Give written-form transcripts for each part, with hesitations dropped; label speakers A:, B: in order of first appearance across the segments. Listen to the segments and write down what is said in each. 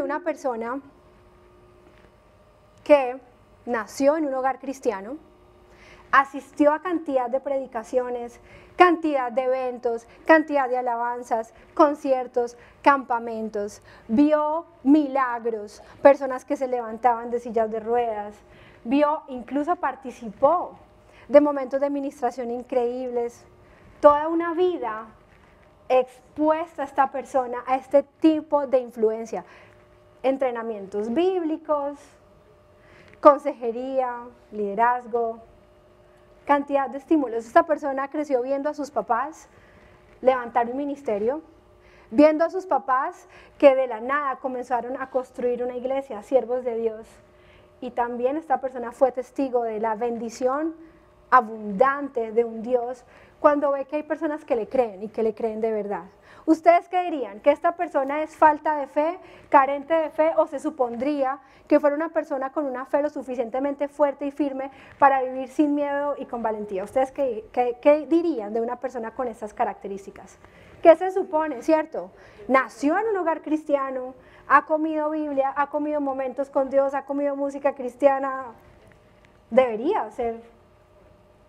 A: de una persona que nació en un hogar cristiano, asistió a cantidad de predicaciones, cantidad de eventos, cantidad de alabanzas, conciertos, campamentos, vio milagros, personas que se levantaban de sillas de ruedas, incluso participó de momentos de ministración increíbles, toda una vida expuesta a esta persona a este tipo de influencia, entrenamientos bíblicos, consejería, liderazgo, cantidad de estímulos. Esta persona creció viendo a sus papás levantar un ministerio, viendo a sus papás que de la nada comenzaron a construir una iglesia, siervos de Dios. Y también esta persona fue testigo de la bendición abundante de un Dios cuando ve que hay personas que le creen y que le creen de verdad. ¿Ustedes qué dirían? ¿Que esta persona es falta de fe, carente de fe, o se supondría que fuera una persona con una fe lo suficientemente fuerte y firme para vivir sin miedo y con valentía? ¿Ustedes qué dirían de una persona con estas características? ¿Qué se supone, cierto? Nació en un hogar cristiano, ha comido Biblia, ha comido momentos con Dios, ha comido música cristiana, debería ser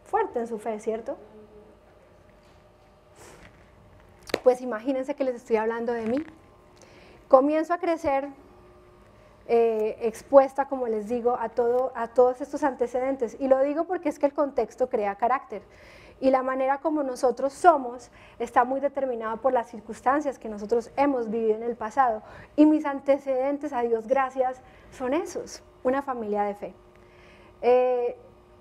A: fuerte en su fe, ¿cierto? Pues imagínense que les estoy hablando de mí. Comienzo a crecer expuesta, como les digo, a todos estos antecedentes. Y lo digo porque es que el contexto crea carácter. Y la manera como nosotros somos está muy determinada por las circunstancias que nosotros hemos vivido en el pasado. Y mis antecedentes, a Dios gracias, son esos, una familia de fe.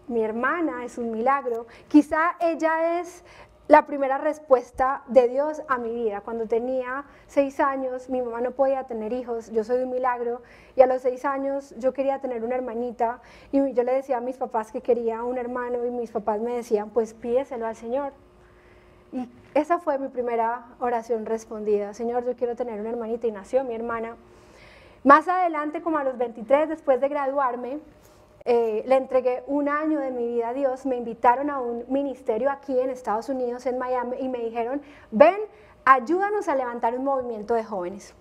A: Mi hermana es un milagro. Quizá ella es la primera respuesta de Dios a mi vida. Cuando tenía 6 años, mi mamá no podía tener hijos, yo soy un milagro, y a los 6 años yo quería tener una hermanita, y yo le decía a mis papás que quería un hermano, y mis papás me decían, pues pídeselo al Señor. Y esa fue mi primera oración respondida: Señor, yo quiero tener una hermanita, y nació mi hermana. Más adelante, como a los 23, después de graduarme, le entregué 1 año de mi vida a Dios. Me invitaron a un ministerio aquí en Estados Unidos, en Miami, y me dijeron, ven, ayúdanos a levantar un movimiento de jóvenes.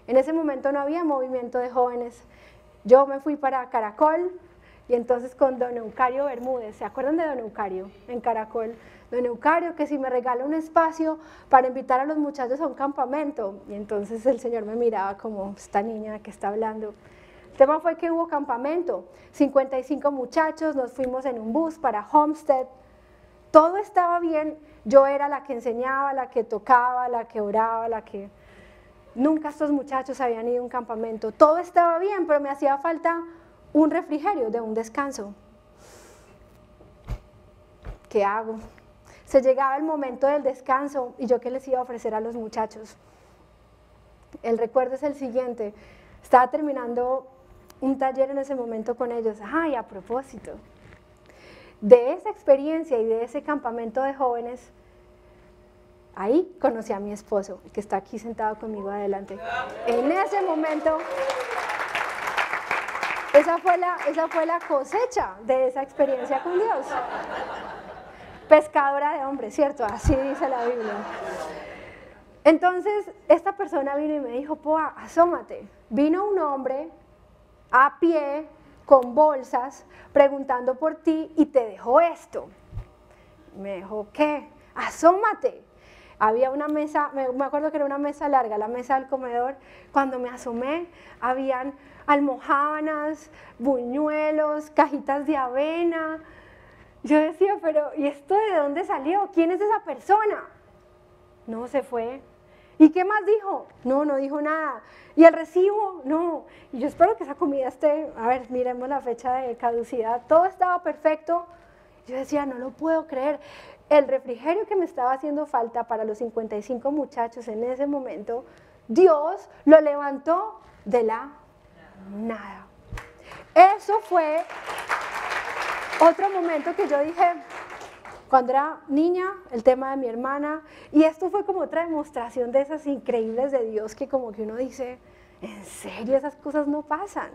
A: En ese momento no había movimiento de jóvenes. Yo me fui para Caracol, y entonces con don Eucario Bermúdez, ¿se acuerdan de don Eucario en Caracol? Don Eucario, que si me regala un espacio para invitar a los muchachos a un campamento. Y entonces el Señor me miraba como, esta niña que está hablando. El tema fue que hubo campamento, 55 muchachos, nos fuimos en un bus para Homestead, todo estaba bien, yo era la que enseñaba, la que tocaba, la que oraba, Nunca estos muchachos habían ido a un campamento, todo estaba bien, pero me hacía falta un refrigerio, de un descanso. ¿Qué hago? Se llegaba el momento del descanso, y yo qué les iba a ofrecer a los muchachos. El recuerdo es el siguiente: estaba terminando un taller en ese momento con ellos. Ay, a propósito, de esa experiencia y de ese campamento de jóvenes, ahí conocí a mi esposo, que está aquí sentado conmigo adelante. En ese momento, esa fue la cosecha de esa experiencia con Dios. Pescadora de hombres, ¿cierto? Así dice la Biblia. Entonces, esta persona vino y me dijo, Poa, asómate. Vino un hombre a pie, con bolsas, preguntando por ti, y te dejó esto. Me dijo, ¿qué? Asómate. Había una mesa, me acuerdo que era una mesa larga, la mesa del comedor. Cuando me asomé, habían almojábanas, buñuelos, cajitas de avena. Yo decía, pero ¿y esto de dónde salió? ¿Quién es esa persona? No, se fue. ¿Y qué más dijo? No, no dijo nada. ¿Y el recibo? No. Y yo espero que esa comida esté, a ver, miremos la fecha de caducidad. Todo estaba perfecto. Yo decía, no lo puedo creer. El refrigerio que me estaba haciendo falta para los 55 muchachos en ese momento, Dios lo levantó de la nada. Eso fue otro momento que yo dije, cuando era niña, el tema de mi hermana, y esto fue como otra demostración de esas increíbles de Dios, que como que uno dice, ¿en serio esas cosas no pasan?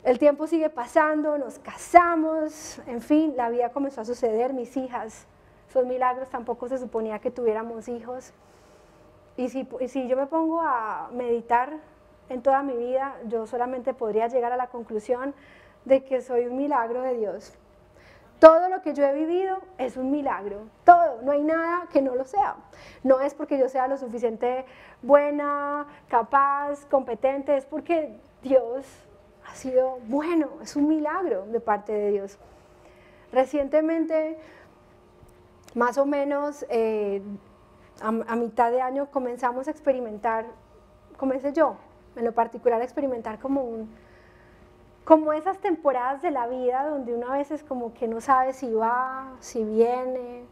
A: El tiempo sigue pasando, nos casamos, en fin, la vida comenzó a suceder, mis hijas, son milagros, tampoco se suponía que tuviéramos hijos. Y si yo me pongo a meditar en toda mi vida, yo solamente podría llegar a la conclusión de que soy un milagro de Dios. Todo lo que yo he vivido es un milagro, todo, no hay nada que no lo sea. No es porque yo sea lo suficiente buena, capaz, competente, es porque Dios ha sido bueno, es un milagro de parte de Dios. Recientemente, más o menos a mitad de año comenzamos a experimentar, comencé yo en lo particular a experimentar como esas temporadas de la vida donde uno a veces como que no sabe si va, si viene,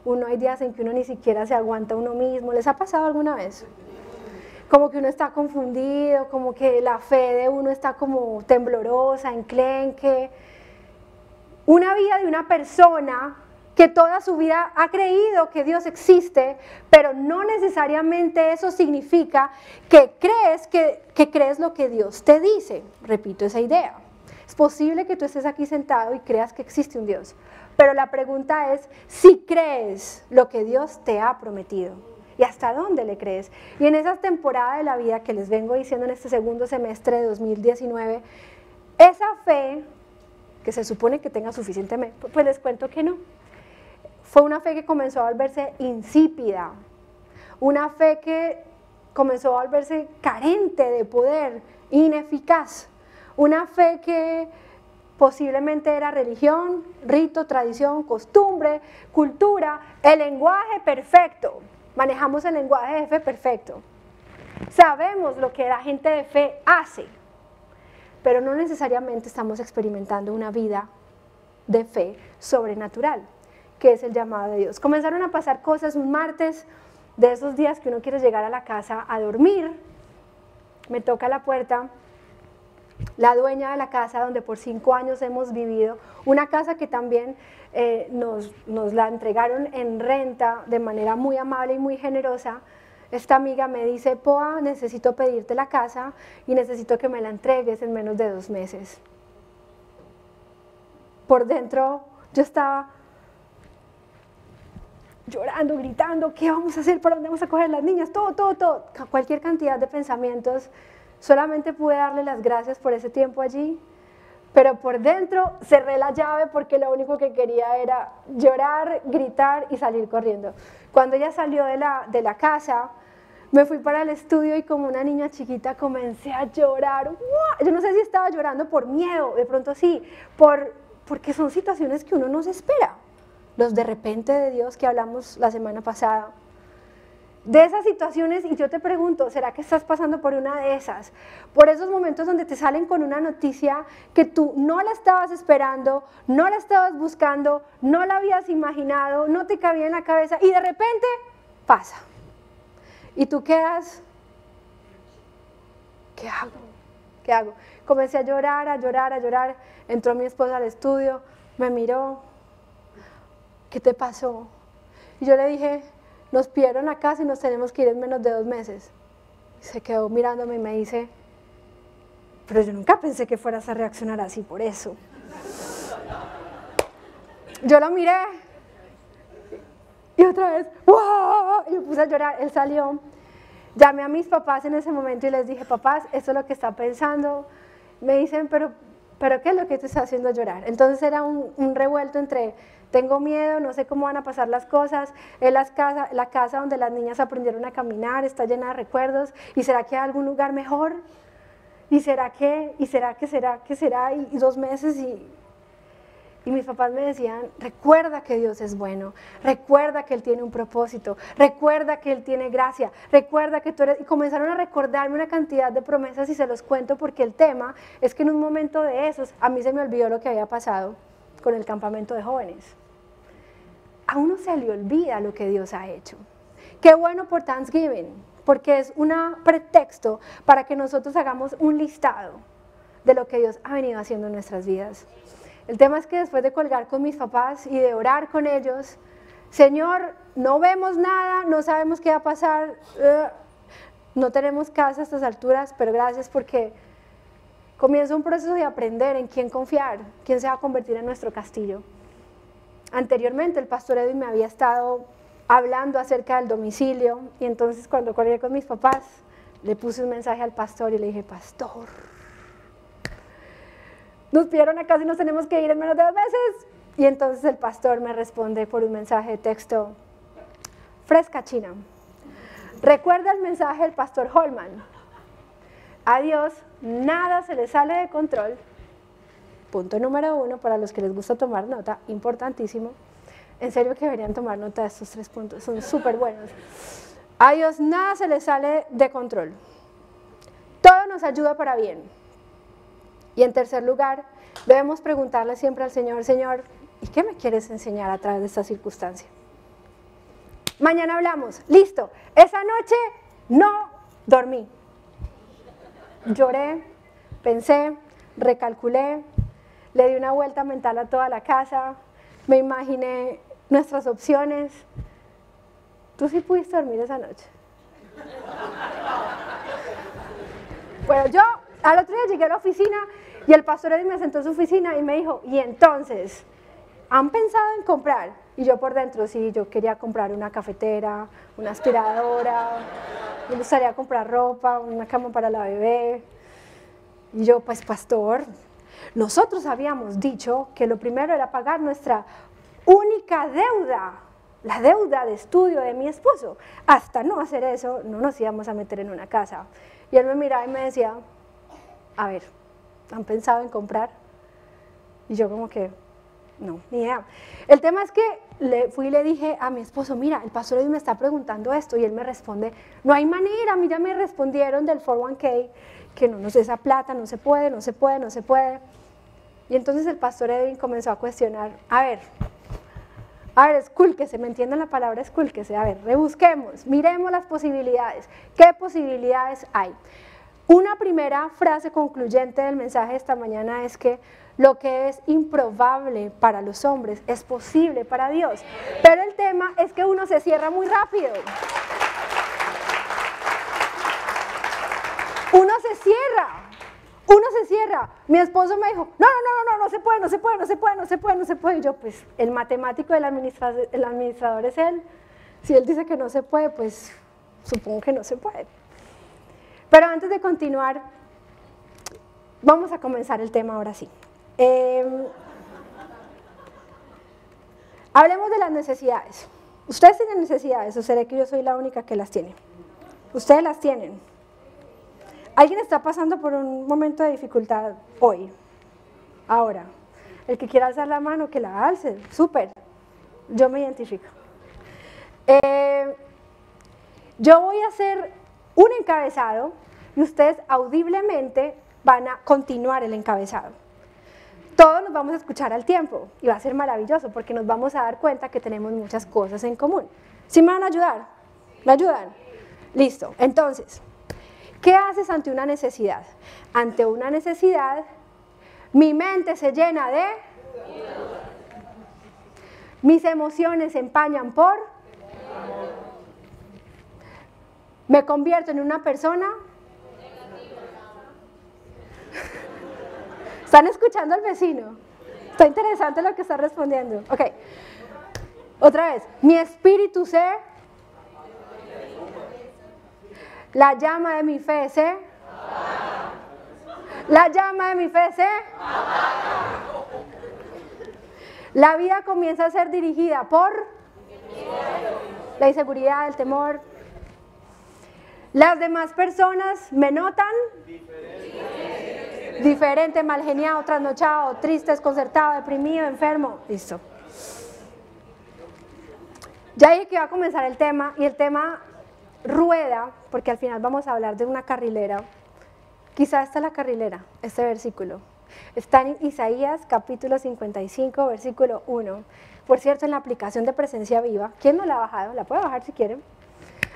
A: uno hay días en que uno ni siquiera se aguanta uno mismo. ¿Les ha pasado alguna vez? Como que uno está confundido, como que la fe de uno está como temblorosa, enclenque. Una vida de una persona que toda su vida ha creído que Dios existe, pero no necesariamente eso significa que crees lo que Dios te dice. Repito esa idea. Es posible que tú estés aquí sentado y creas que existe un Dios, pero la pregunta es si crees lo que Dios te ha prometido y hasta dónde le crees. Y en esa temporada de la vida que les vengo diciendo en este segundo semestre de 2019, esa fe que se supone que tenga suficientemente, pues les cuento que no. Fue una fe que comenzó a volverse insípida, una fe que comenzó a volverse carente de poder, ineficaz, una fe que posiblemente era religión, rito, tradición, costumbre, cultura, el lenguaje perfecto. Manejamos el lenguaje de fe perfecto. Sabemos lo que la gente de fe hace, pero no necesariamente estamos experimentando una vida de fe sobrenatural, que es el llamado de Dios. Comenzaron a pasar cosas un martes, de esos días que uno quiere llegar a la casa a dormir. Me toca la puerta la dueña de la casa donde por 5 años hemos vivido, una casa que también nos la entregaron en renta de manera muy amable y muy generosa. Esta amiga me dice: Poa, necesito pedirte la casa y necesito que me la entregues en menos de 2 meses. Por dentro yo estaba llorando, gritando: ¿qué vamos a hacer? ¿Para dónde vamos a coger las niñas? Todo, cualquier cantidad de pensamientos. Solamente pude darle las gracias por ese tiempo allí, pero por dentro cerré la llave porque lo único que quería era llorar, gritar y salir corriendo. Cuando ella salió de la casa, me fui para el estudio y como una niña chiquita comencé a llorar. ¡Wow! Yo no sé si estaba llorando por miedo, de pronto sí, porque son situaciones que uno no se espera. Los de repente de Dios que hablamos la semana pasada. De esas situaciones, y yo te pregunto, ¿será que estás pasando por una de esas? Por esos momentos donde te salen con una noticia que tú no la estabas esperando, no la estabas buscando, no la habías imaginado, no te cabía en la cabeza y de repente pasa. Y tú quedas, ¿qué hago? ¿Qué hago? Comencé a llorar. Entró mi esposa al estudio, me miró, ¿qué te pasó? Y yo le dije: nos pidieron la casa y nos tenemos que ir en menos de 2 meses. Y se quedó mirándome y me dice: pero yo nunca pensé que fueras a reaccionar así por eso. Yo lo miré y otra vez, ¡wow! Y me puse a llorar. Él salió. Llamé a mis papás en ese momento y les dije: papás, esto es lo que está pensando. Me dicen: pero ¿qué es lo que te está haciendo llorar? Entonces era un revuelto entre: tengo miedo, no sé cómo van a pasar las cosas, es la casa donde las niñas aprendieron a caminar, está llena de recuerdos, ¿y será que hay algún lugar mejor? ¿Y será que? ¿Y 2 meses y mis papás me decían: recuerda que Dios es bueno, recuerda que Él tiene un propósito, recuerda que Él tiene gracia, recuerda que tú eres... Y comenzaron a recordarme una cantidad de promesas y se los cuento porque el tema es que en un momento de esos a mí se me olvidó lo que había pasado con el campamento de jóvenes. A uno se le olvida lo que Dios ha hecho. Qué bueno por Thanksgiving, porque es un pretexto para que nosotros hagamos un listado de lo que Dios ha venido haciendo en nuestras vidas. El tema es que después de colgar con mis papás y de orar con ellos: Señor, no vemos nada, no sabemos qué va a pasar, no tenemos casa a estas alturas, pero gracias porque comienza un proceso de aprender en quién confiar, quién se va a convertir en nuestro castillo. Anteriormente el pastor Edwin me había estado hablando acerca del domicilio y entonces cuando colgué con mis papás le puse un mensaje al pastor y le dije, pastor, nos pidieron acá si nos tenemos que ir en menos de 2 meses. Y entonces el pastor me responde por un mensaje de texto, fresca China. Recuerda el mensaje del pastor Holman. A Dios nada se le sale de control. Punto número 1, para los que les gusta tomar nota, importantísimo. En serio que deberían tomar nota de estos 3 puntos, son súper buenos. A Dios nada se le sale de control. Todo nos ayuda para bien. Y en tercer lugar, debemos preguntarle siempre al Señor, Señor, ¿y qué me quieres enseñar a través de esta circunstancia? Mañana hablamos, listo. Esa noche no dormí. Lloré, pensé, recalculé, le di una vuelta mental a toda la casa, me imaginé nuestras opciones. ¿Tú sí pudiste dormir esa noche? Bueno, yo al otro día llegué a la oficina y el pastor Edwin me sentó en su oficina y me dijo, ¿y entonces? ¿Han pensado en comprar? Y yo por dentro, sí, yo quería comprar una cafetera, una aspiradora, me gustaría comprar ropa, una cama para la bebé. Y yo, pues pastor, nosotros habíamos dicho que lo primero era pagar nuestra única deuda, la deuda de estudio de mi esposo. Hasta no hacer eso, no nos íbamos a meter en una casa. Y él me miraba y me decía, a ver, ¿han pensado en comprar? Y yo como que, no, ni idea. El tema es que fui y le dije a mi esposo, mira, el pastor hoy me está preguntando esto, y él me responde, no hay manera, a mí ya me respondieron del 401k, que no nos dé esa plata, no se puede, no se puede, no se puede. Y entonces el pastor Edwin comenzó a cuestionar, a ver, escúlquese, me entienden la palabra escúlquese, a ver, rebusquemos, miremos las posibilidades, ¿qué posibilidades hay? Una primera frase concluyente del mensaje de esta mañana es que lo que es improbable para los hombres es posible para Dios, pero el tema es que uno se cierra muy rápido. Uno se cierra. Mi esposo me dijo, no se puede. Y yo, pues, el matemático del administrador es él. Si él dice que no se puede, pues, supongo que no se puede. Pero antes de continuar, vamos a comenzar el tema ahora sí. Hablemos de las necesidades. ¿Ustedes tienen necesidades o seré que yo soy la única que las tiene? Ustedes las tienen. ¿Alguien está pasando por un momento de dificultad hoy? Ahora. El que quiera alzar la mano, que la alce. Súper. Yo me identifico. Yo voy a hacer un encabezado y ustedes audiblemente van a continuar el encabezado. Todos nos vamos a escuchar al tiempo y va a ser maravilloso porque nos vamos a dar cuenta que tenemos muchas cosas en común. ¿Sí me van a ayudar? ¿Me ayudan? Listo. Entonces, ¿qué haces ante una necesidad? Ante una necesidad, mi mente se llena de... Mis emociones se empañan por... Me convierto en una persona... ¿Están escuchando al vecino? Está interesante lo que está respondiendo. Ok. Otra vez. Mi espíritu se... La llama de mi fe se... La llama de mi fe se... La vida comienza a ser dirigida por... La inseguridad, el temor. Las demás personas me notan... Diferente, mal geniado, trasnochado, triste, desconcertado, deprimido, enfermo. Listo. Ya dije que iba a comenzar el tema y el tema rueda, porque al final vamos a hablar de una carrilera. Quizá esta es la carrilera, este versículo. Está en Isaías capítulo 55, versículo 1. Por cierto, en la aplicación de Presencia Viva, ¿quién no la ha bajado? La puede bajar si quieren.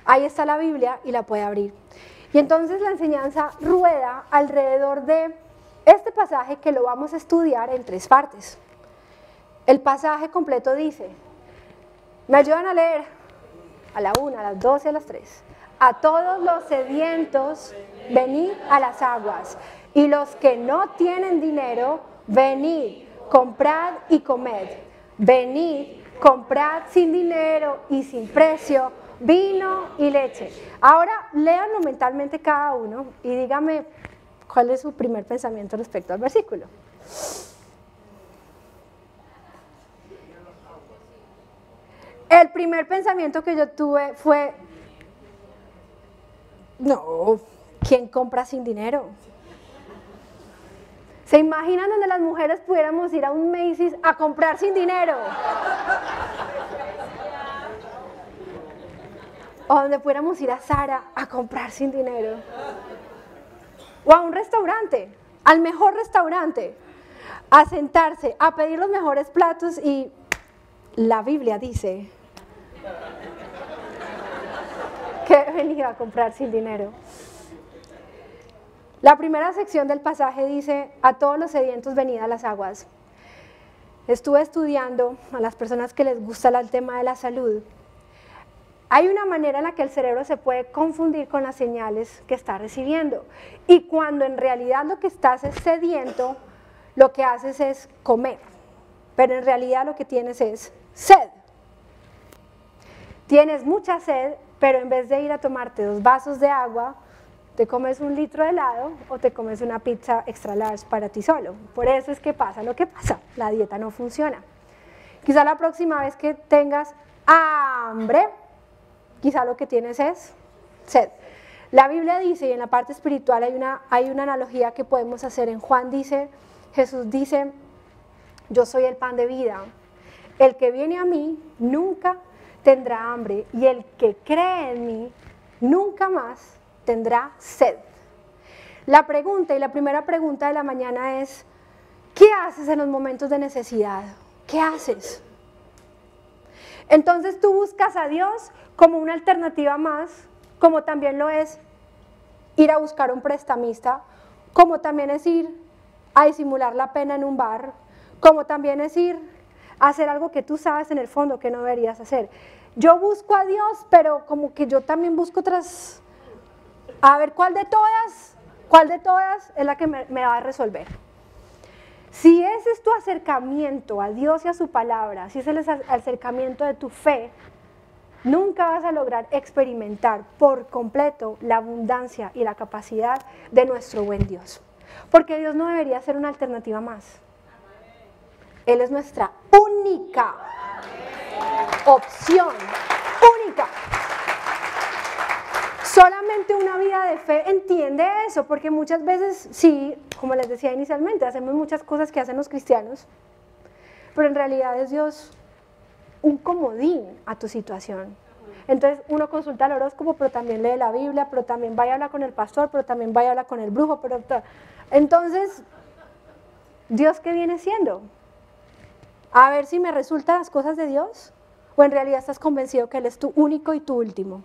A: Ahí está la Biblia y la puede abrir. Y entonces la enseñanza rueda alrededor de este pasaje que lo vamos a estudiar en 3 partes. El pasaje completo dice, ¿me ayudan a leer? A la 1, a las 2 y a las 3. A todos los sedientos, venid a las aguas, y los que no tienen dinero, venid, comprad y comed. Venid, comprad sin dinero y sin precio vino y leche. Ahora léanlo mentalmente cada uno y dígame cuál es su primer pensamiento respecto al versículo. El primer pensamiento que yo tuve fue, no, ¿quién compra sin dinero? ¿Se imaginan donde las mujeres pudiéramos ir a un Macy's a comprar sin dinero? O donde pudiéramos ir a Zara a comprar sin dinero. O a un restaurante, al mejor restaurante, a sentarse, a pedir los mejores platos y la Biblia dice que venía a comprar sin dinero. La primera sección del pasaje dice, a todos los sedientos venid a las aguas. Estuve estudiando a las personas que les gusta el tema de la salud. Hay una manera en la que el cerebro se puede confundir con las señales que está recibiendo. Y cuando en realidad lo que estás es sediento, lo que haces es comer. Pero en realidad lo que tienes es sed. Tienes mucha sed, pero en vez de ir a tomarte 2 vasos de agua, te comes 1 litro de helado o te comes una pizza extra large para ti solo. Por eso es que pasa lo que pasa, la dieta no funciona. Quizá la próxima vez que tengas hambre, quizá lo que tienes es sed. La Biblia dice, y en la parte espiritual hay una analogía que podemos hacer. En Juan dice, Jesús dice, yo soy el pan de vida. El que viene a mí nunca tendrá hambre y el que cree en mí nunca más tendrá sed. La pregunta y la primera pregunta de la mañana es, ¿qué haces en los momentos de necesidad? ¿Qué haces? Entonces tú buscas a Dios como una alternativa más, como también lo es ir a buscar un prestamista, como también es ir a disimular la pena en un bar, como también es ir a hacer algo que tú sabes en el fondo que no deberías hacer. Yo busco a Dios, pero como que yo también busco otras. A ver, ¿cuál de todas es la que me va a resolver? Si ese es tu acercamiento a Dios y a su palabra, si ese es el acercamiento de tu fe, nunca vas a lograr experimentar por completo la abundancia y la capacidad de nuestro buen Dios. Porque Dios no debería ser una alternativa más. Él es nuestra única opción, única. Solamente una vida de fe entiende eso, porque muchas veces, sí, como les decía inicialmente, hacemos muchas cosas que hacen los cristianos, pero en realidad es Dios un comodín a tu situación. Entonces uno consulta el horóscopo, pero también lee la Biblia, pero también vaya a hablar con el pastor, pero también vaya a hablar con el brujo, pero entonces, ¿Dios qué viene siendo? A ver si me resultan las cosas de Dios, o en realidad estás convencido que Él es tu único y tu último.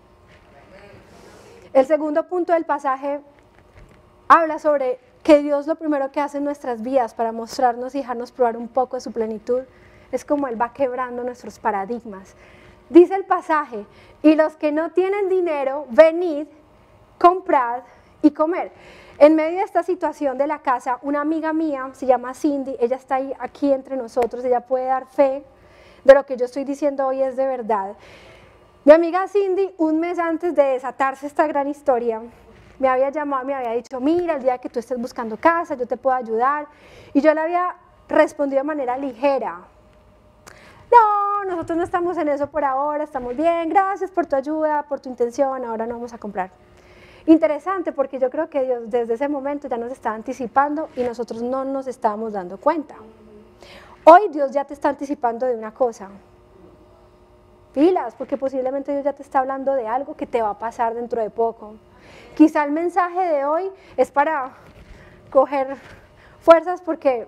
A: El segundo punto del pasaje habla sobre que Dios lo primero que hace en nuestras vidas para mostrarnos y dejarnos probar un poco de su plenitud es como Él va quebrando nuestros paradigmas. Dice el pasaje, y los que no tienen dinero, venid, comprad y comer. En medio de esta situación de la casa, una amiga mía, se llama Cindy, ella está ahí, aquí entre nosotros, ella puede dar fe de lo que yo estoy diciendo hoy es de verdad. Mi amiga Cindy, un mes antes de desatarse esta gran historia, me había llamado, me había dicho, mira, el día que tú estés buscando casa, yo te puedo ayudar. Y yo le había respondido de manera ligera. No, nosotros no estamos en eso por ahora, estamos bien, gracias por tu ayuda, por tu intención, ahora no vamos a comprar. Interesante, porque yo creo que Dios desde ese momento ya nos estaba anticipando y nosotros no nos estábamos dando cuenta. Hoy Dios ya te está anticipando de una cosa. Pilas, porque posiblemente Dios ya te está hablando de algo que te va a pasar dentro de poco. Quizá el mensaje de hoy es para coger fuerzas porque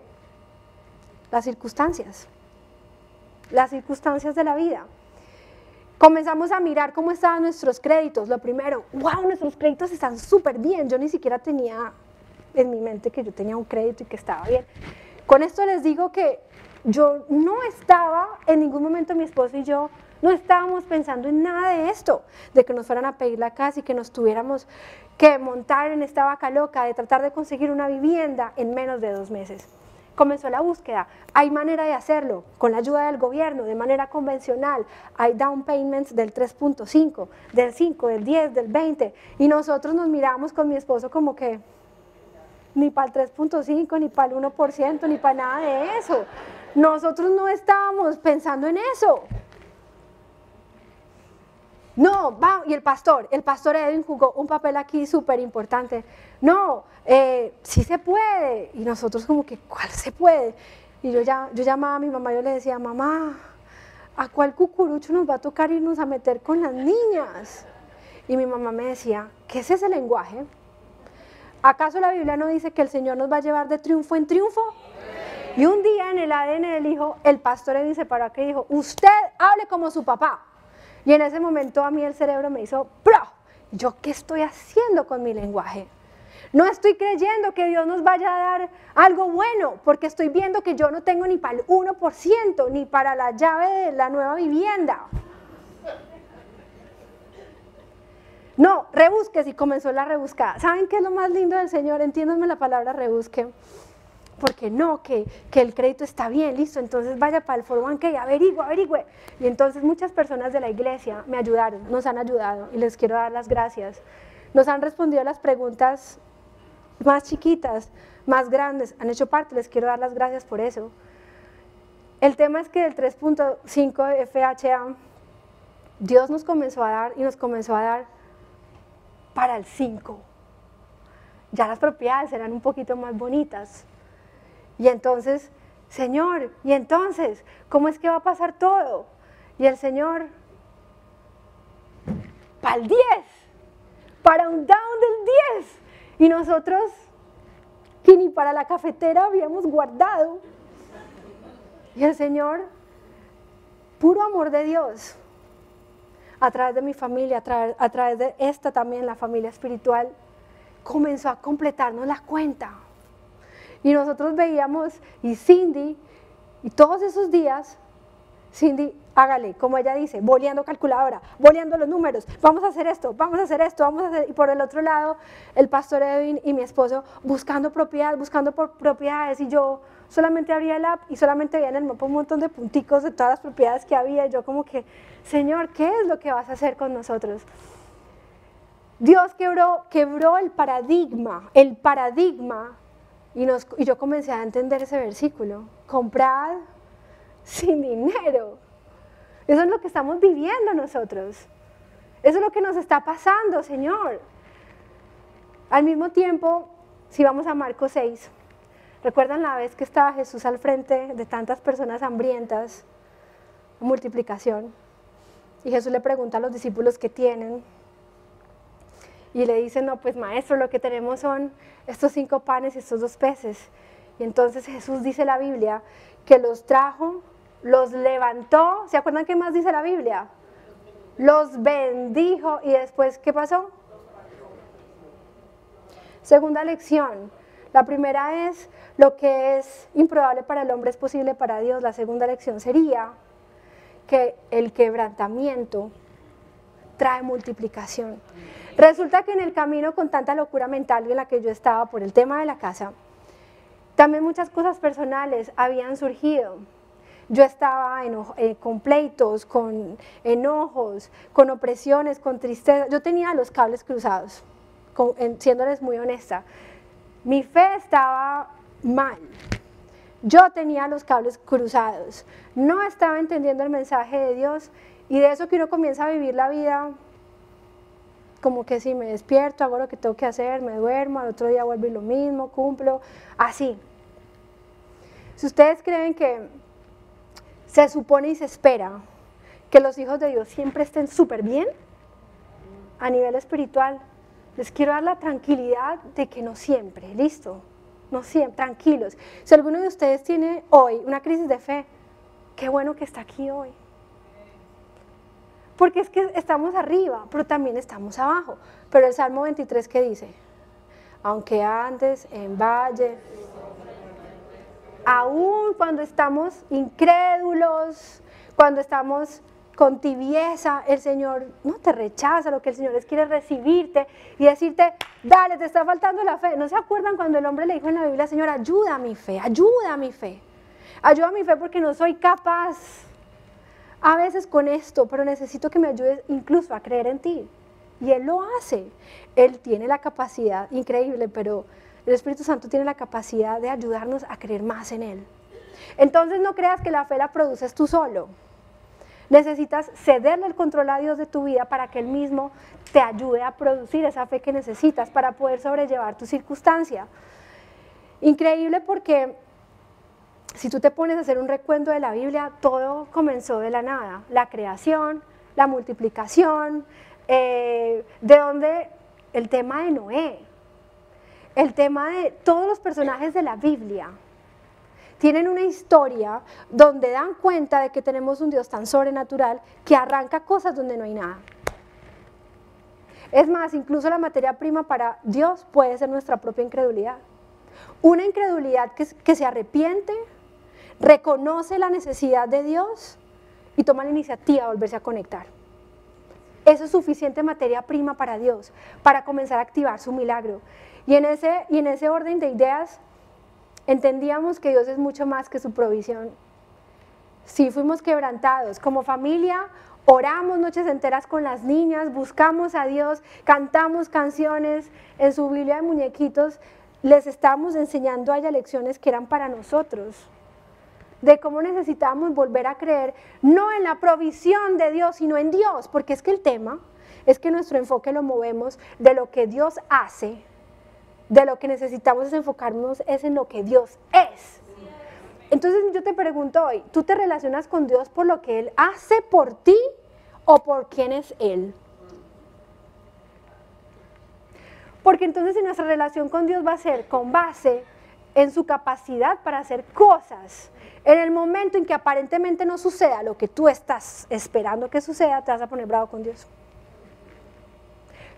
A: las circunstancias de la vida. Comenzamos a mirar cómo estaban nuestros créditos. Lo primero, wow, nuestros créditos están súper bien. Yo ni siquiera tenía en mi mente que yo tenía un crédito y que estaba bien. Con esto les digo que yo no estaba, en ningún momento mi esposo y yo, no estábamos pensando en nada de esto, de que nos fueran a pedir la casa y que nos tuviéramos que montar en esta vaca loca, de tratar de conseguir una vivienda en menos de 2 meses. comenzó la búsqueda. Hay manera de hacerlo, con la ayuda del gobierno, de manera convencional. Hay down payments del 3.5, del 5, del 10, del 20. Y nosotros nos miramos con mi esposo como que ni para el 3.5, ni para el 1%, ni para nada de eso. Nosotros no estábamos pensando en eso. No, va, y el pastor Edwin jugó un papel aquí súper importante. No, sí se puede. Y nosotros como que, ¿cuál se puede? Y yo llamaba a mi mamá, yo le decía, mamá, ¿a cuál cucurucho nos va a tocar irnos a meter con las niñas? Y mi mamá me decía, ¿qué es ese lenguaje? ¿Acaso la Biblia no dice que el Señor nos va a llevar de triunfo en triunfo? Y un día en el ADN del hijo, el pastor Edwin se paró aquí y dijo, usted hable como su papá. Y en ese momento a mí el cerebro me hizo ¡pro! ¿Yo qué estoy haciendo con mi lenguaje? No estoy creyendo que Dios nos vaya a dar algo bueno, porque estoy viendo que yo no tengo ni para el 1%, ni para la llave de la nueva vivienda. No, rebusques, y comenzó la rebuscada. ¿Saben qué es lo más lindo del Señor? Entiéndanme la palabra rebusque. Porque no, que el crédito está bien, listo, entonces vaya para el 401k, averigüe. Y entonces muchas personas de la iglesia me ayudaron, nos han ayudado y les quiero dar las gracias. Nos han respondido a las preguntas más chiquitas, más grandes, han hecho parte, les quiero dar las gracias por eso. El tema es que del 3.5 de FHA, Dios nos comenzó a dar y nos comenzó a dar para el 5. Ya las propiedades eran un poquito más bonitas. Y entonces, Señor, ¿y entonces cómo es que va a pasar todo? Y el Señor, para el 10, para un down del 10. Y nosotros, que ni para la cafetera habíamos guardado. Y el Señor, puro amor de Dios, a través de mi familia, a través de esta también, la familia espiritual, comenzó a completarnos la cuenta. Y nosotros veíamos, y Cindy, y todos esos días, Cindy, hágale, como ella dice, boleando calculadora, boleando los números, vamos a hacer esto, vamos a hacer esto, vamos a hacer, y por el otro lado, el pastor Edwin y mi esposo buscando propiedades, buscando por propiedades, y yo solamente abría el app y solamente veía en el mapa un montón de punticos de todas las propiedades que había, y yo como que, Señor, ¿qué es lo que vas a hacer con nosotros? Dios quebró el paradigma, y yo comencé a entender ese versículo, comprad sin dinero. Eso es lo que estamos viviendo nosotros, eso es lo que nos está pasando, Señor. Al mismo tiempo, si vamos a Marcos 6, ¿recuerdan la vez que estaba Jesús al frente de tantas personas hambrientas? Multiplicación, y Jesús le pregunta a los discípulos qué tienen, y le dicen, no, pues maestro, lo que tenemos son estos 5 panes y estos 2 peces. Y entonces Jesús, dice la Biblia, que los trajo, los levantó. ¿Se acuerdan qué más dice la Biblia? Los bendijo. Y después, ¿qué pasó? Segunda lección. La primera es, lo que es improbable para el hombre es posible para Dios. La segunda lección sería que el quebrantamiento trae multiplicación. Resulta que en el camino, con tanta locura mental en la que yo estaba por el tema de la casa, también muchas cosas personales habían surgido. Yo estaba con pleitos, con enojos, con opresiones, con tristeza. Yo tenía los cables cruzados, siéndoles muy honesta. Mi fe estaba mal. Yo tenía los cables cruzados. No estaba entendiendo el mensaje de Dios, y de eso que uno comienza a vivir la vida como que si me despierto, hago lo que tengo que hacer, me duermo, al otro día vuelvo y lo mismo, cumplo, así. Si ustedes creen que se supone y se espera que los hijos de Dios siempre estén súper bien a nivel espiritual, les quiero dar la tranquilidad de que no siempre, listo, no siempre, tranquilos. Si alguno de ustedes tiene hoy una crisis de fe, qué bueno que está aquí hoy. Porque es que estamos arriba, pero también estamos abajo. Pero el Salmo 23, ¿qué dice? Aunque andes en valle, aún cuando estamos incrédulos, cuando estamos con tibieza, el Señor no te rechaza, lo que el Señor es quiere recibirte y decirte, dale, te está faltando la fe. ¿No se acuerdan cuando el hombre le dijo en la Biblia, Señor, ayuda a mi fe, ayuda a mi fe? Ayuda a mi fe porque no soy capaz a veces con esto, pero necesito que me ayudes incluso a creer en ti. Y Él lo hace. Él tiene la capacidad, increíble, pero el Espíritu Santo tiene la capacidad de ayudarnos a creer más en Él. Entonces no creas que la fe la produces tú solo. Necesitas cederle el control a Dios de tu vida para que Él mismo te ayude a producir esa fe que necesitas para poder sobrellevar tu circunstancia. Increíble porque si tú te pones a hacer un recuento de la Biblia, todo comenzó de la nada. La creación, la multiplicación, de donde el tema de Noé, el tema de todos los personajes de la Biblia. Tienen una historia donde dan cuenta de que tenemos un Dios tan sobrenatural que arranca cosas donde no hay nada. Es más, incluso la materia prima para Dios puede ser nuestra propia incredulidad. Una incredulidad que se arrepiente, reconoce la necesidad de Dios y toma la iniciativa de volverse a conectar. Eso es suficiente materia prima para Dios, para comenzar a activar su milagro. Y en ese orden de ideas, entendíamos que Dios es mucho más que su provisión. Sí, fuimos quebrantados. Como familia, oramos noches enteras con las niñas, buscamos a Dios, cantamos canciones. En su Biblia de muñequitos les estábamos enseñando a ella lecciones que eran para nosotros, de cómo necesitábamos volver a creer, no en la provisión de Dios, sino en Dios, porque es que el tema es que nuestro enfoque lo movemos de lo que Dios hace. De lo que necesitamos es enfocarnos es en lo que Dios es. Entonces yo te pregunto hoy, ¿tú te relacionas con Dios por lo que Él hace por ti o por quién es Él? Porque entonces si nuestra relación con Dios va a ser con base en su capacidad para hacer cosas, en el momento en que aparentemente no suceda lo que tú estás esperando que suceda, te vas a poner bravo con Dios.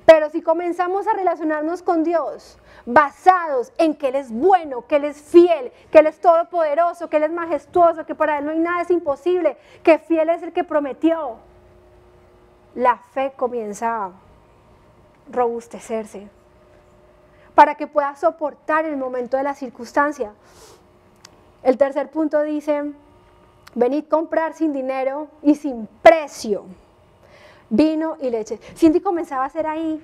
A: Pero si comenzamos a relacionarnos con Dios basados en que Él es bueno, que Él es fiel, que Él es todopoderoso, que Él es majestuoso, que para Él no hay nada es imposible, que fiel es el que prometió, la fe comienza a robustecerse para que pueda soportar el momento de la circunstancia. El tercer punto dice, venid comprar sin dinero y sin precio vino y leche. Cindy comenzaba a hacer ahí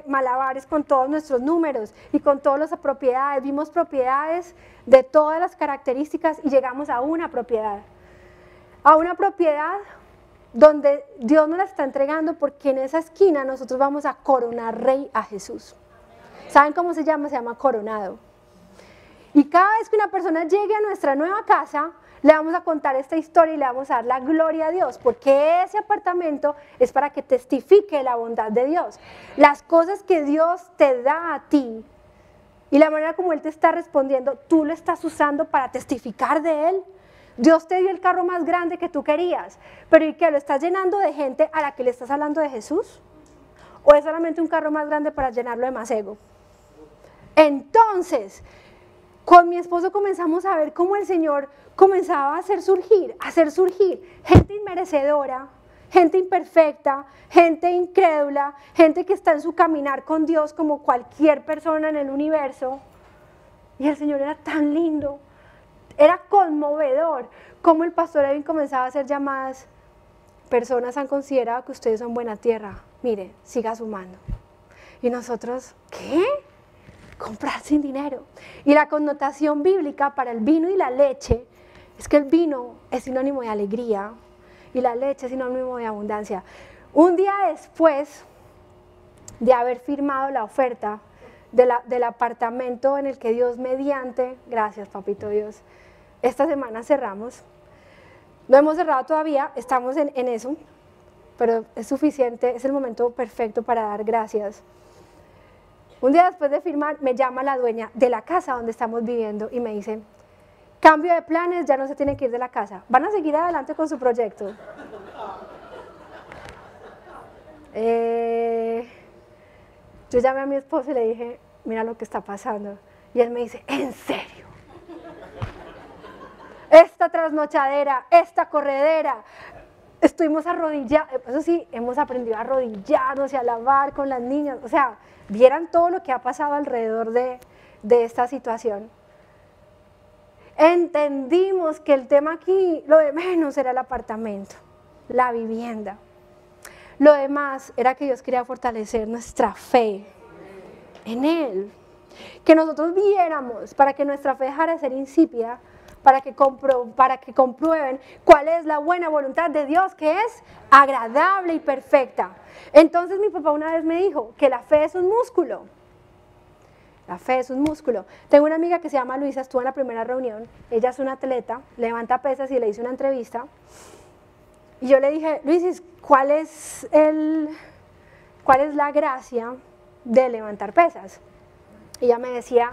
A: malabares con todos nuestros números y con todas las propiedades. Vimos propiedades de todas las características y llegamos a una propiedad. A una propiedad donde Dios nos la está entregando porque en esa esquina nosotros vamos a coronar rey a Jesús. ¿Saben cómo se llama? Se llama coronado. Y cada vez que una persona llegue a nuestra nueva casa, le vamos a contar esta historia y le vamos a dar la gloria a Dios, porque ese apartamento es para que testifique la bondad de Dios. Las cosas que Dios te da a ti y la manera como Él te está respondiendo, tú lo estás usando para testificar de Él. Dios te dio el carro más grande que tú querías, pero ¿y qué? ¿Lo estás llenando de gente a la que le estás hablando de Jesús? ¿O es solamente un carro más grande para llenarlo de más ego? Entonces, con mi esposo comenzamos a ver cómo el Señor comenzaba a hacer surgir gente inmerecedora, gente imperfecta, gente incrédula, gente que está en su caminar con Dios como cualquier persona en el universo. Y el Señor era tan lindo, era conmovedor, como el pastor Edwin comenzaba a hacer llamadas. Personas han considerado que ustedes son buena tierra, mire, siga sumando. Y nosotros, ¿qué? Comprar sin dinero. Y la connotación bíblica para el vino y la leche es que el vino es sinónimo de alegría y la leche es sinónimo de abundancia. Un día después de haber firmado la oferta del apartamento en el que Dios mediante, gracias papito Dios, esta semana cerramos. No hemos cerrado todavía, estamos en eso, pero es suficiente, es el momento perfecto para dar gracias. Un día después de firmar, me llama la dueña de la casa donde estamos viviendo y me dice, cambio de planes, ya no se tienen que ir de la casa. ¿Van a seguir adelante con su proyecto? Yo llamé a mi esposo y le dije, mira lo que está pasando. Y él me dice, ¿en serio? Esta trasnochadera, esta corredera, estuvimos arrodillados, eso sí, hemos aprendido a arrodillarnos y a alabar con las niñas, o sea, vieran todo lo que ha pasado alrededor de esta situación. Entendimos que el tema aquí, lo de menos era el apartamento, la vivienda. Lo demás era que Dios quería fortalecer nuestra fe en Él. Que nosotros viéramos, para que nuestra fe dejara de ser insípida, para que comprueben cuál es la buena voluntad de Dios, que es agradable y perfecta. Entonces mi papá una vez me dijo que la fe es un músculo. La fe es un músculo. Tengo una amiga que se llama Luisa, estuvo en la primera reunión, ella es una atleta, levanta pesas y le hice una entrevista. Y yo le dije, Luisis, ¿cuál es la gracia de levantar pesas? Y ella me decía,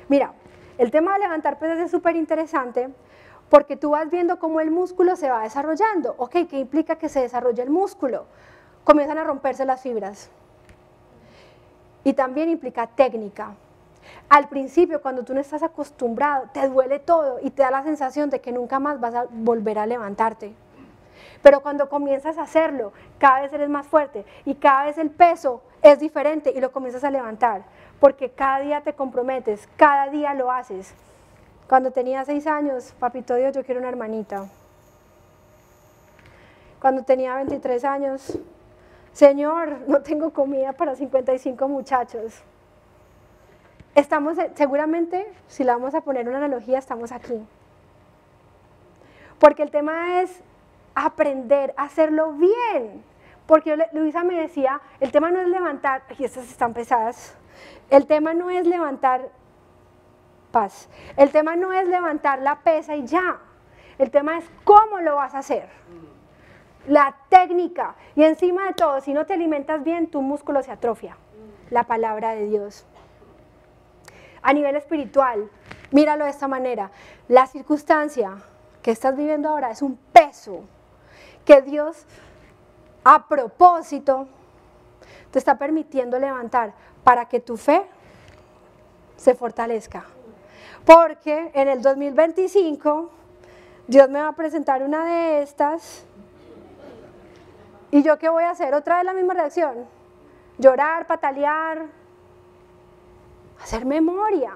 A: mira, el tema de levantar pesas es súper interesante porque tú vas viendo cómo el músculo se va desarrollando. Ok, ¿qué implica que se desarrolle el músculo? Comienzan a romperse las fibras. Y también implica técnica. Al principio, cuando tú no estás acostumbrado, te duele todo y te da la sensación de que nunca más vas a volver a levantarte. Pero cuando comienzas a hacerlo, cada vez eres más fuerte y cada vez el peso es diferente y lo comienzas a levantar. Porque cada día te comprometes, cada día lo haces. Cuando tenía 6 años, papito Dios, yo quiero una hermanita. Cuando tenía 23 años, Señor, no tengo comida para 55 muchachos. Seguramente, si la vamos a poner una analogía, estamos aquí. Porque el tema es aprender a hacerlo bien. Porque Luisa me decía, el tema no es levantar, y estas están pesadas, el tema no es levantar paz, el tema no es levantar la pesa y ya, el tema es cómo lo vas a hacer, la técnica, y encima de todo, si no te alimentas bien, tu músculo se atrofia, la palabra de Dios. A nivel espiritual, míralo de esta manera, la circunstancia que estás viviendo ahora es un peso que Dios a propósito te está permitiendo levantar para que tu fe se fortalezca. Porque en el 2025 Dios me va a presentar una de estas y yo ¿qué voy a hacer? Otra vez la misma reacción, llorar, patalear, hacer memoria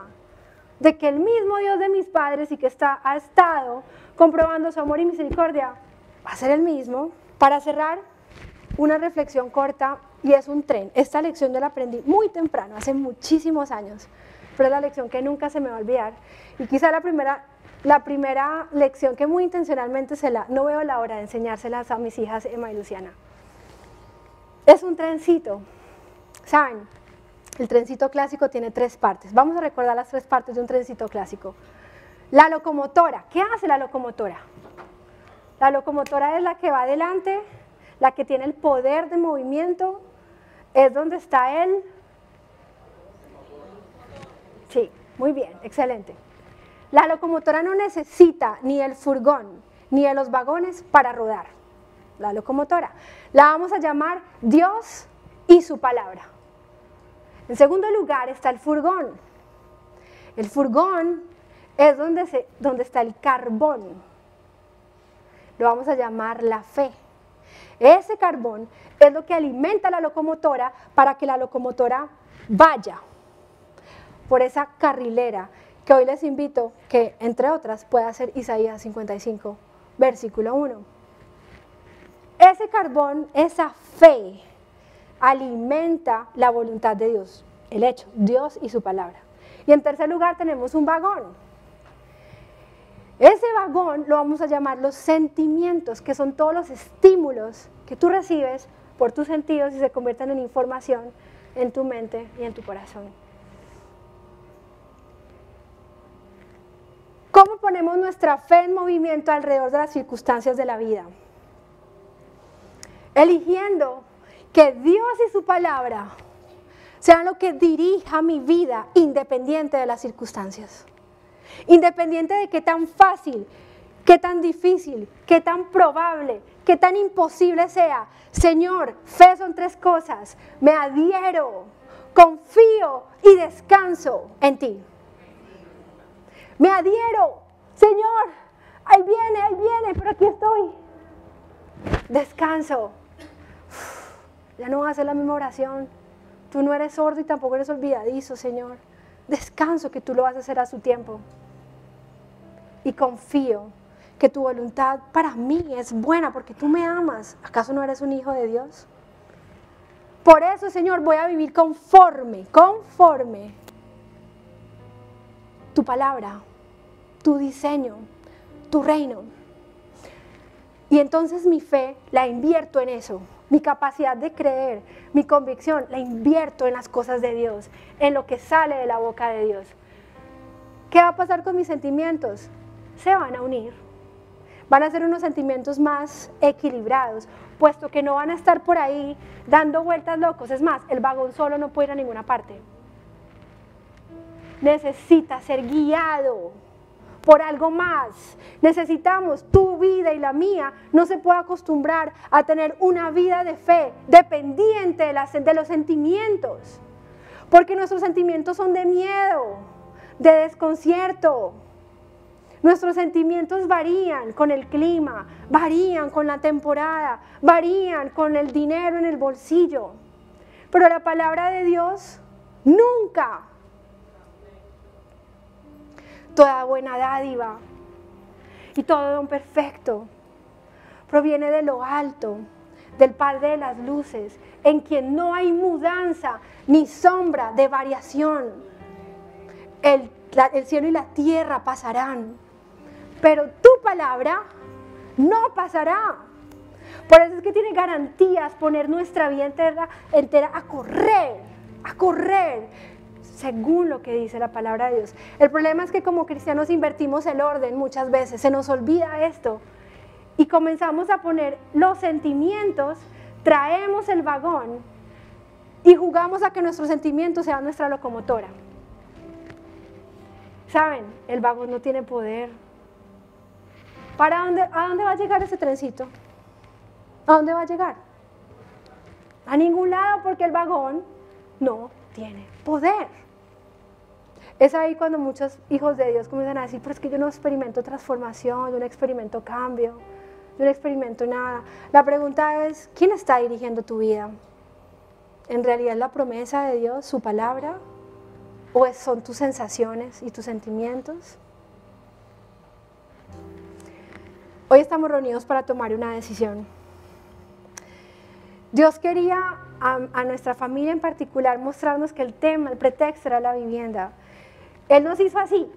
A: de que el mismo Dios de mis padres y que ha estado comprobando su amor y misericordia va a ser el mismo. Para cerrar, una reflexión corta, y es un tren. Esta lección yo la aprendí muy temprano, hace muchísimos años, pero es la lección que nunca se me va a olvidar. Y quizá la primera lección que muy intencionalmente no veo la hora de enseñárselas a mis hijas Emma y Luciana. Es un trencito, ¿saben? El trencito clásico tiene 3 partes. Vamos a recordar las 3 partes de un trencito clásico. La locomotora, ¿qué hace la locomotora? La locomotora es la que va adelante, la que tiene el poder de movimiento, es donde está él. Sí, muy bien, excelente. La locomotora no necesita ni el furgón ni de los vagones para rodar. La locomotora la vamos a llamar Dios y su palabra. En segundo lugar está el furgón. El furgón es donde está el carbón. Lo vamos a llamar la fe. Ese carbón es lo que alimenta la locomotora para que la locomotora vaya por esa carrilera que hoy les invito que, entre otras, pueda ser Isaías 55, versículo 1. Ese carbón, esa fe, alimenta la voluntad de Dios, el hecho, Dios y su palabra. Y en tercer lugar tenemos un vagón. Ese vagón lo vamos a llamar los sentimientos, que son todos los estímulos que tú recibes por tus sentidos y se convierten en información en tu mente y en tu corazón. ¿Cómo ponemos nuestra fe en movimiento alrededor de las circunstancias de la vida? Eligiendo que Dios y su palabra sean lo que dirija mi vida independiente de las circunstancias. Independiente de qué tan fácil, qué tan difícil, qué tan probable, qué tan imposible sea. Señor, fe son 3 cosas. Me adhiero, confío y descanso en ti. Me adhiero. Señor, ahí viene, pero aquí estoy. Descanso. Ya no vas a hacer la misma oración. Tú no eres sordo y tampoco eres olvidadizo, Señor. Descanso que tú lo vas a hacer a su tiempo. Y confío que tu voluntad para mí es buena porque tú me amas. ¿Acaso no eres un hijo de Dios? Por eso, Señor, voy a vivir conforme tu palabra, tu diseño, tu reino. Y entonces mi fe la invierto en eso. Mi capacidad de creer, mi convicción, la invierto en las cosas de Dios, en lo que sale de la boca de Dios. ¿Qué va a pasar con mis sentimientos? Se van a unir. Van a ser unos sentimientos más equilibrados, puesto que no van a estar por ahí dando vueltas locos. Es más, el vagón solo no puede ir a ninguna parte. Necesita ser guiado por algo más. Necesitamos, tu vida y la mía, no se puede acostumbrar a tener una vida de fe dependiente de los sentimientos, porque nuestros sentimientos son de miedo, de desconcierto. Nuestros sentimientos varían con el clima, varían con la temporada, varían con el dinero en el bolsillo, pero la palabra de Dios nunca. Toda buena dádiva y todo don perfecto proviene de lo alto, del Padre de las luces, en quien no hay mudanza ni sombra de variación. El cielo y la tierra pasarán, pero tu palabra no pasará. Por eso es que tiene garantías poner nuestra vida entera a correr, según lo que dice la palabra de Dios. El problema es que como cristianos invertimos el orden muchas veces, se nos olvida esto y comenzamos a poner los sentimientos, traemos el vagón y jugamos a que nuestros sentimientos sean nuestra locomotora. ¿Saben? El vagón no tiene poder. ¿A dónde va a llegar ese trencito? ¿A dónde va a llegar? A ningún lado, porque el vagón no tiene poder. Es ahí cuando muchos hijos de Dios comienzan a decir, pero es que yo no experimento transformación, yo no experimento cambio, yo no experimento nada. La pregunta es, ¿quién está dirigiendo tu vida? ¿En realidad es la promesa de Dios, su palabra? ¿O son tus sensaciones y tus sentimientos? Hoy estamos reunidos para tomar una decisión. Dios quería a nuestra familia en particular mostrarnos que el pretexto era la vivienda. Él nos hizo así,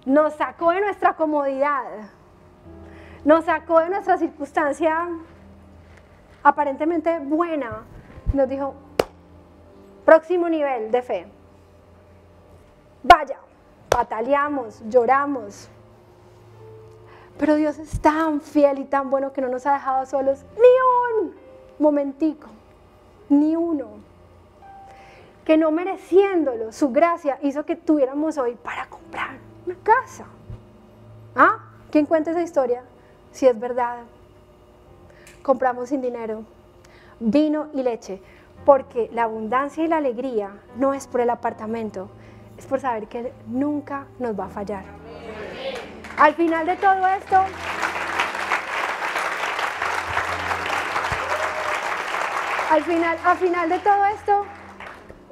A: nos sacó de nuestra comodidad, nos sacó de nuestra circunstancia aparentemente buena, nos dijo, próximo nivel de fe, vaya, pataleamos, lloramos, pero Dios es tan fiel y tan bueno que no nos ha dejado solos ni un momentico, ni uno. Que no mereciéndolo, su gracia hizo que tuviéramos hoy para comprar una casa. ¿Ah? ¿Quién cuenta esa historia? Si es verdad. Compramos sin dinero, vino y leche, porque la abundancia y la alegría no es por el apartamento, es por saber que Él nunca nos va a fallar. Al final de todo esto, al final de todo esto,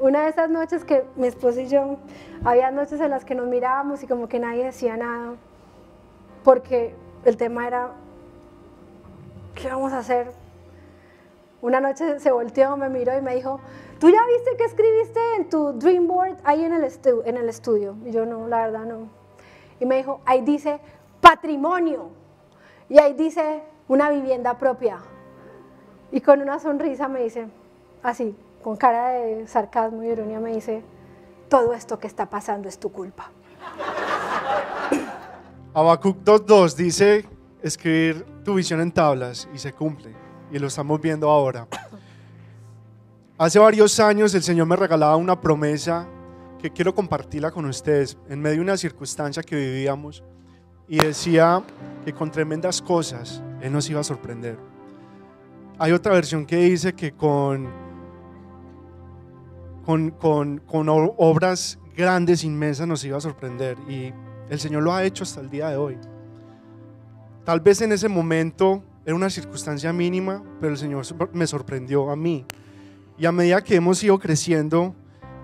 A: una de esas noches que mi esposo y yo, había noches en las que nos mirábamos y como que nadie decía nada, porque el tema era, ¿qué vamos a hacer? Una noche se volteó, me miró y me dijo, ¿tú ya viste que escribiste en tu dream board ahí en el estudio? Y yo, no, la verdad no. Y me dijo, ahí dice patrimonio, y ahí dice una vivienda propia. Y con una sonrisa me dice, así, con cara de sarcasmo y ironía me dice, todo esto que está pasando es tu culpa.
B: Habacuc 2:2 dice, escribir tu visión en tablas y se cumple, y lo estamos viendo ahora. Hace varios años el Señor me regalaba una promesa que quiero compartirla con ustedes en medio de una circunstancia que vivíamos, y decía que con tremendas cosas Él nos iba a sorprender. Hay otra versión que dice que con obras grandes, inmensas, nos iba a sorprender, y el Señor lo ha hecho hasta el día de hoy. tal vez en ese momento era una circunstancia mínima, pero el Señor me sorprendió a mí. Y a medida que hemos ido creciendo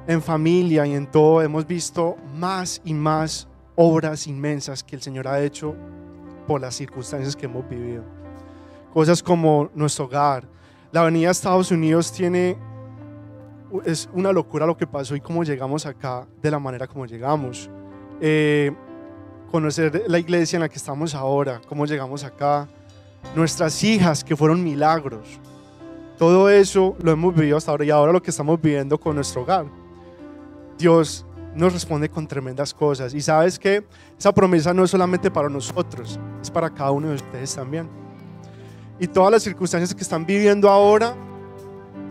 B: en familia y en todo, hemos visto más y más obras inmensas que el Señor ha hecho por las circunstancias que hemos vivido. Cosas como nuestro hogar. La avenida Estados Unidos es una locura lo que pasó y cómo llegamos acá de la manera como llegamos. Conocer la iglesia en la que estamos ahora, cómo llegamos acá. Nuestras hijas que fueron milagros. Todo eso lo hemos vivido hasta ahora y ahora lo que estamos viviendo con nuestro hogar. Dios nos responde con tremendas cosas. Y sabes que esa promesa no es solamente para nosotros, es para cada uno de ustedes también. Y todas las circunstancias que están viviendo ahora,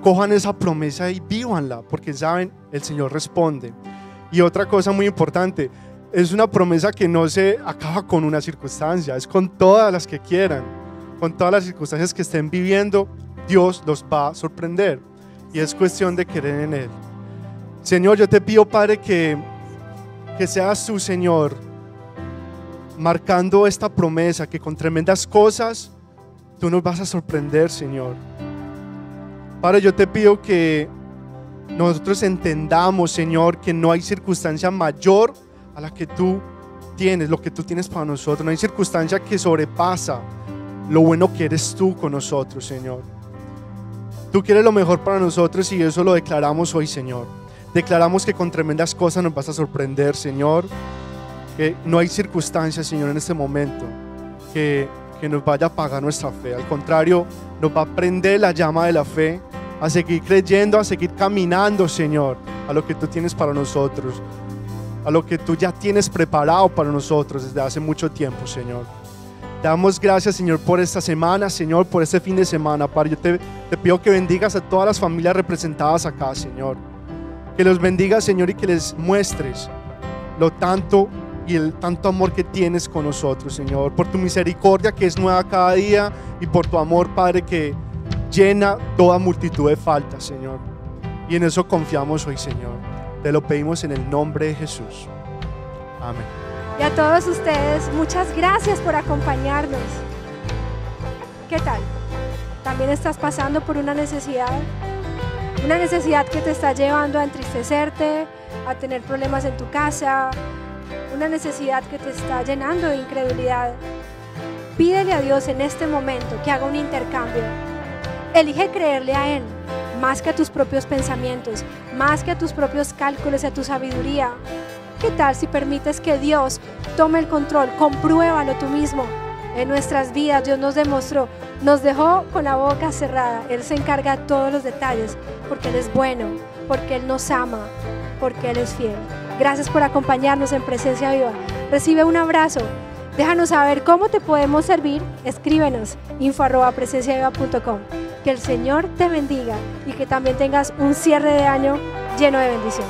B: cojan esa promesa y vívanla, porque saben, el Señor responde. Y otra cosa muy importante, es una promesa que no se acaba con una circunstancia, es con todas las que quieran, con todas las circunstancias que estén viviendo, Dios los va a sorprender. Y es cuestión de creer en Él. Señor, yo te pido, Padre, que seas tú, Señor, marcando esta promesa, que con tremendas cosas tú nos vas a sorprender, Señor. Padre, yo te pido que nosotros entendamos, Señor, que no hay circunstancia mayor a la que tú tienes, lo que tú tienes para nosotros. No hay circunstancia que sobrepasa lo bueno que eres tú con nosotros, Señor. Tú quieres lo mejor para nosotros y eso lo declaramos hoy, Señor. Declaramos que con tremendas cosas nos vas a sorprender, Señor. Que no hay circunstancia, Señor, en este momento que nos vaya a apagar nuestra fe. Al contrario, nos va a prender la llama de la fe, a seguir creyendo, a seguir caminando, Señor, a lo que tú tienes para nosotros, a lo que tú ya tienes preparado para nosotros desde hace mucho tiempo, Señor. Te damos gracias, Señor, por esta semana, Señor, por este fin de semana, Padre. Yo te pido que bendigas a todas las familias representadas acá, Señor. Que los bendigas, Señor, y que les muestres lo tanto y el tanto amor que tienes con nosotros, Señor, por tu misericordia que es nueva cada día y por tu amor, Padre, que llena toda multitud de faltas, Señor. Y en eso confiamos hoy, Señor. Te lo pedimos en el nombre de Jesús. Amén.
A: Y a todos ustedes, muchas gracias por acompañarnos. ¿Qué tal? ¿También estás pasando por una necesidad? Una necesidad que te está llevando a entristecerte, a tener problemas en tu casa, una necesidad que te está llenando de incredulidad. Pídele a Dios en este momento que haga un intercambio. Elige creerle a Él más que a tus propios pensamientos, más que a tus propios cálculos y a tu sabiduría. ¿Qué tal si permites que Dios tome el control? Compruébalo tú mismo. En nuestras vidas Dios nos demostró, nos dejó con la boca cerrada. Él se encarga de todos los detalles porque Él es bueno, porque Él nos ama, porque Él es fiel. Gracias por acompañarnos en Presencia Viva. Recibe un abrazo. Déjanos saber cómo te podemos servir. Escríbenos info@presenciaviva.com. Que el Señor te bendiga y que también tengas un cierre de año lleno de bendición.